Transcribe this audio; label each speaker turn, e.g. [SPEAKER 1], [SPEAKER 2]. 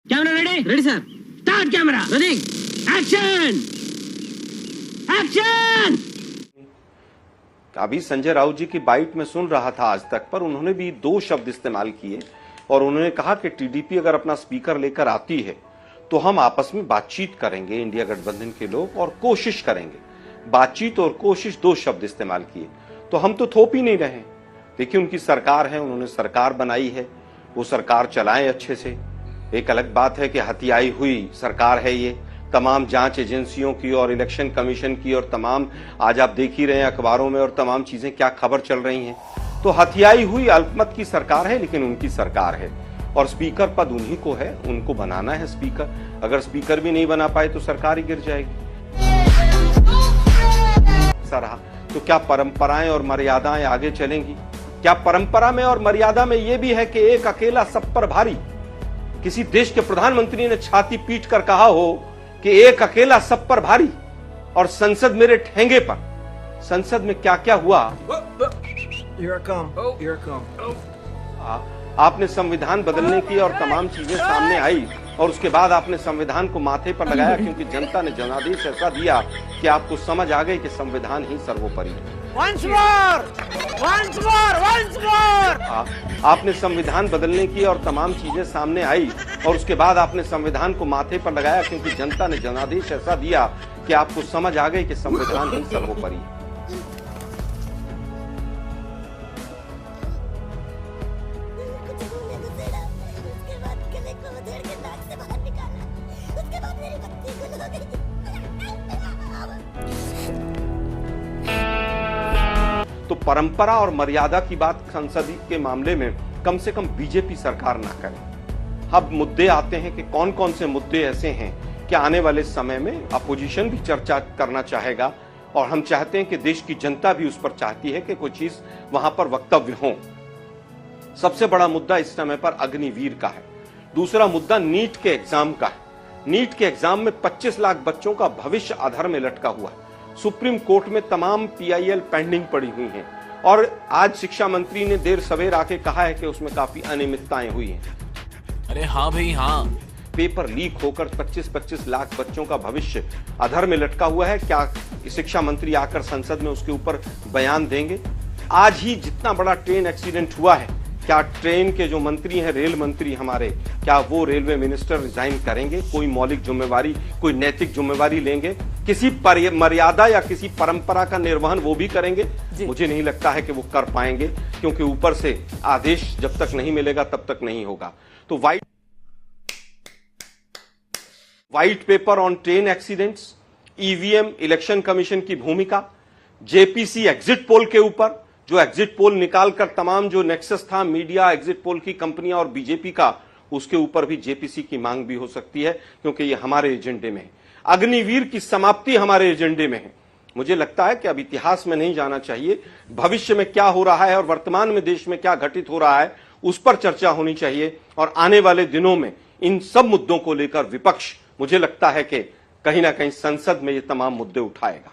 [SPEAKER 1] Camera ready?
[SPEAKER 2] Ready sir.
[SPEAKER 1] Start camera.
[SPEAKER 2] Running.
[SPEAKER 1] Action. Action.
[SPEAKER 3] अभी संजय राउत जी की bite में सुन रहा था आज तक पर, उन्होंने भी दो शब्द इस्तेमाल किए और उन्होंने कहा कि टीडीपी अगर अपना स्पीकर लेकर आती है तो हम आपस में बातचीत करेंगे, इंडिया गठबंधन के लोग, और कोशिश करेंगे। बातचीत और कोशिश, दो शब्द इस्तेमाल किए। तो हम तो थोप ही नहीं रहे। देखिए, उनकी सरकार है, उन्होंने सरकार बनाई है, वो सरकार चलाएं अच्छे से। एक अलग बात है कि हथियाई हुई सरकार है ये, तमाम जांच एजेंसियों की और इलेक्शन कमीशन की और तमाम, आज आप देख ही रहे हैं अखबारों में और तमाम चीजें क्या खबर चल रही हैं। तो हथियाई हुई अल्पमत की सरकार है, लेकिन उनकी सरकार है और स्पीकर पद उन्हीं को है, उनको बनाना है स्पीकर। अगर स्पीकर भी नहीं बना पाए तो सरकार ही गिर जाएगी। ऐसा रहा तो क्या परंपराएं और मर्यादाएं आगे चलेंगी? क्या परंपरा में और मर्यादा में यह भी है कि एक अकेला सब पर भारी? किसी देश के प्रधानमंत्री ने छाती पीट कर कहा हो कि एक अकेला सब पर भारी, और संसद मेरे ठेंगे पर। संसद में क्या क्या हुआ? आपने संविधान बदलने की और तमाम चीजें सामने आई और उसके बाद आपने संविधान को माथे पर लगाया, क्योंकि जनता ने जनादेश ऐसा दिया कि आपको समझ आ गई कि संविधान ही सर्वोपरि है।
[SPEAKER 1] Once more! Once more! Once more!
[SPEAKER 3] आपने संविधान बदलने की और तमाम चीजें सामने आई और उसके बाद आपने संविधान को माथे पर लगाया, क्योंकि जनता ने जनादेश ऐसा दिया कि आपको समझ आ गई कि संविधान ही सर्वोपरि है। तो परंपरा और मर्यादा की बात संसद के मामले में कम से कम बीजेपी सरकार ना करे। अब मुद्दे आते हैं कि कौन कौन से मुद्दे ऐसे हैं कि आने वाले समय में अपोजिशन भी चर्चा करना चाहेगा और हम चाहते हैं कि देश की जनता भी उस पर चाहती है कि कोई चीज वहां पर वक्तव्य हो। सबसे बड़ा मुद्दा इस समय पर अग्निवीर का है। दूसरा मुद्दा नीट के एग्जाम का है। नीट के एग्जाम में 25 लाख बच्चों का भविष्य अधर में लटका हुआ है। सुप्रीम कोर्ट में तमाम पीआईएल पेंडिंग पड़ी हुई हैं और आज शिक्षा मंत्री ने देर सवेर आके कहा है कि उसमें काफी अनियमितताएं हुई हैं।
[SPEAKER 4] अरे हाँ भाई हाँ,
[SPEAKER 3] पेपर लीक होकर 25-25 लाख बच्चों का भविष्य अधर में लटका हुआ है। क्या शिक्षा मंत्री आकर संसद में उसके ऊपर बयान देंगे? आज ही जितना बड़ा ट्रेन एक्सीडेंट हुआ है, क्या ट्रेन के जो मंत्री हैं, रेल मंत्री हमारे, क्या वो रेलवे मिनिस्टर रिजाइन करेंगे? कोई मौलिक जिम्मेवारी, कोई नैतिक जिम्मेवारी लेंगे? किसी मर्यादा या किसी परंपरा का निर्वहन वो भी करेंगे? मुझे नहीं लगता है कि वो कर पाएंगे, क्योंकि ऊपर से आदेश जब तक नहीं मिलेगा तब तक नहीं होगा। तो white paper on train accidents, EVM, election commission की भूमिका, जेपीसी एग्जिट पोल के ऊपर, जो एग्जिट पोल निकालकर तमाम जो नेक्सस था मीडिया, एग्जिट पोल की कंपनियां और बीजेपी का, उसके ऊपर भी जेपीसी की मांग भी हो सकती है, क्योंकि ये हमारे एजेंडे में है। अग्निवीर की समाप्ति हमारे एजेंडे में है। मुझे लगता है कि अब इतिहास में नहीं जाना चाहिए, भविष्य में क्या हो रहा है और वर्तमान में देश में क्या घटित हो रहा है उस पर चर्चा होनी चाहिए। और आने वाले दिनों में इन सब मुद्दों को लेकर विपक्ष, मुझे लगता है कि कहीं ना कहीं संसद में ये तमाम मुद्दे उठाएगा।